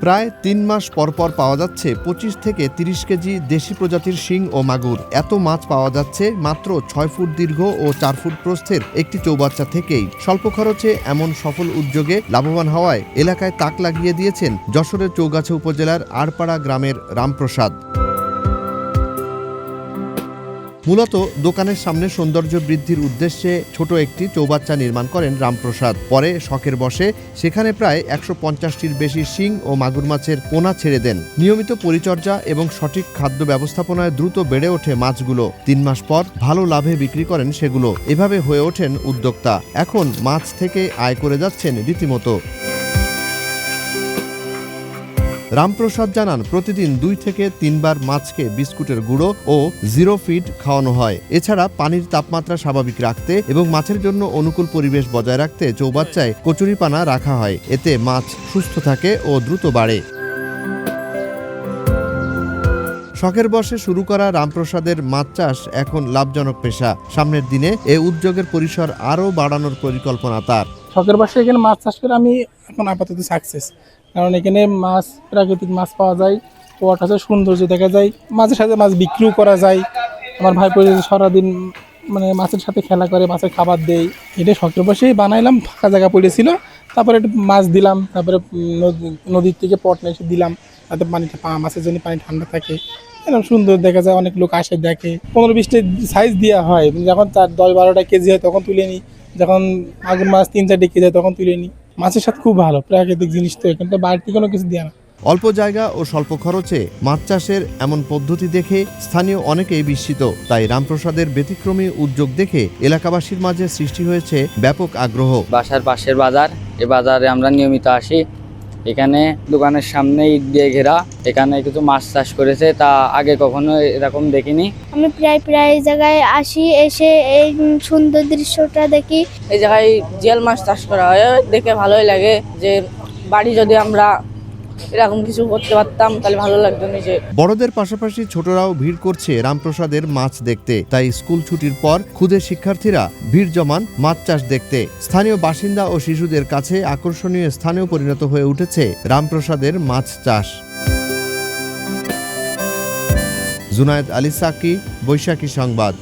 প্রায় ৩ মাস পরপর পাওয়া যাচ্ছে ২৫ থেকে ৩০ কেজি দেশি প্রজাতির শিং ও মাগুর। এত মাছ পাওয়া যাচ্ছে মাত্র ৬ ফুট দীর্ঘ ও ৪ ফুট প্রস্থের একটি চৌবাচ্চা থেকেই। স্বল্প খরচে এমন সফল উদ্যোগে লাভবান হওয়ায় এলাকায় তাক লাগিয়ে দিয়েছেন যশোরের চৌগাছা উপজেলার আড়পাড়া গ্রামের রামপ্রসাদ। মূলত দোকানের সামনে সৌন্দর্য বৃদ্ধির উদ্দেশ্যে ছোট একটি চৌবাচ্চা নির্মাণ করেন রামপ্রসাদ। পরে শখের বশে সেখানে প্রায় ১৫০টির বেশি শিং ও মাগুর মাছের পোনা ছেড়ে দেন। নিয়মিত পরিচর্যা এবং সঠিক খাদ্য ব্যবস্থাপনায় দ্রুত বেড়ে ওঠে মাছগুলো। ৩ মাস পর ভালো লাভে বিক্রি করেন সেগুলো। এভাবে হয়ে ওঠেন উদ্যোক্তা। এখন মাছ থেকে আয় করে যাচ্ছেন রীতিমতো। রামপ্রসাদ জানান, প্রতিদিন ২ থেকে ৩ বার মাছকে বিস্কুটের গুঁড়ো ও জিরো ফিড খাওয়ানো হয়। এছাড়া পানির তাপমাত্রা স্বাভাবিক রাখতে এবং মাছের জন্য অনুকূল পরিবেশ বজায় রাখতে চৌবাচ্চায় কচুরিপানা রাখা হয়। এতে মাছ সুস্থ থাকে ও দ্রুত বাড়ে। শখের বশে শুরু করা রামপ্রসাদের মাছ চাষ এখন লাভজনক পেশা। সামনের দিনে এ উদ্যোগের পরিসর আরও বাড়ানোর পরিকল্পনা তার। শখের বশে এখানে মাছ চাষ করে আমি এখন আপাতত সাকসেস, কারণ এখানে মাছ প্রাকৃতিক মাছ পাওয়া যায়, ওয়াটার সৌন্দর্য দেখা যায়, মাছের সাথে মাছ বিক্রিও করা যায়। আমার ভাই সারাদিন মানে মাছের সাথে খেলা করে, মাছের খাবার দেয়। এটা শখের বশেই বানাইলাম, ফাঁকা জায়গা পড়েছিল, তারপরে একটু মাছ দিলাম, তারপরে নদীর থেকে পট নিয়ে এসে দিলাম, তাতে পানিটা মাছের জন্য পানি ঠান্ডা থাকে, এরকম সুন্দর দেখা যায়। অনেক লোক আসে দেখে। ১৫-২০টা সাইজ দেওয়া হয়, যখন ১০-১২টা কেজি হয় তখন তুলে নিই, যখন মাগুর মাছ ৩-৪টা কেজি হয় তখন তুলে নিই। মাছের সাথে খুব ভালো, প্রাকৃতিক জিনিস তো, এখানে তো বাড়তি কোনো কিছু দেওয়া না। অল্প জায়গা ও স্বল্প খরচে মাছ চাষের এমন পদ্ধতি দেখে স্থানীয় অনেকেই বিস্মিত। তাই রামপ্রসাদের ব্যতিক্রমী উদ্যোগ দেখে এলাকাবাসীর মাঝে সৃষ্টি হয়েছে ব্যাপক আগ্রহ। বাসার পাশের বাজার, এই বাজারে আমরা নিয়মিত আসি। এখানে দোকানের সামনে ইট দিয়ে ঘেরা, এখানে কিছু মাছ চাষ করেছে, তা আগে কখনো এরকম দেখিনি। আমি প্রায় এই জায়গায় আসি, এসে এই সুন্দর দৃশ্যটা দেখি। এই জায়গায় জিয়াল মাছ চাষ করা হয়, দেখে ভালোই লাগে। যে বাড়ি যদি আমরা এরকম কিছু করতে পারতাম তাহলে ভালো লাগতো নিজে। বড়দের পাশাপাশি ছোটরাও ভিড় করছে রামপ্রসাদের মাছ দেখতে। তাই স্কুল ছুটির পর ক্ষুদে শিক্ষার্থীরা ভিড় জমান মাছ চাষ দেখতে। স্থানীয় বাসিন্দা ও শিশুদের কাছে আকর্ষণীয় স্থানেও পরিণত হয়ে উঠেছে রামপ্রসাদের মাছ চাষ। জুনায়েদ আলী সাকি, বৈশাখী সংবাদ।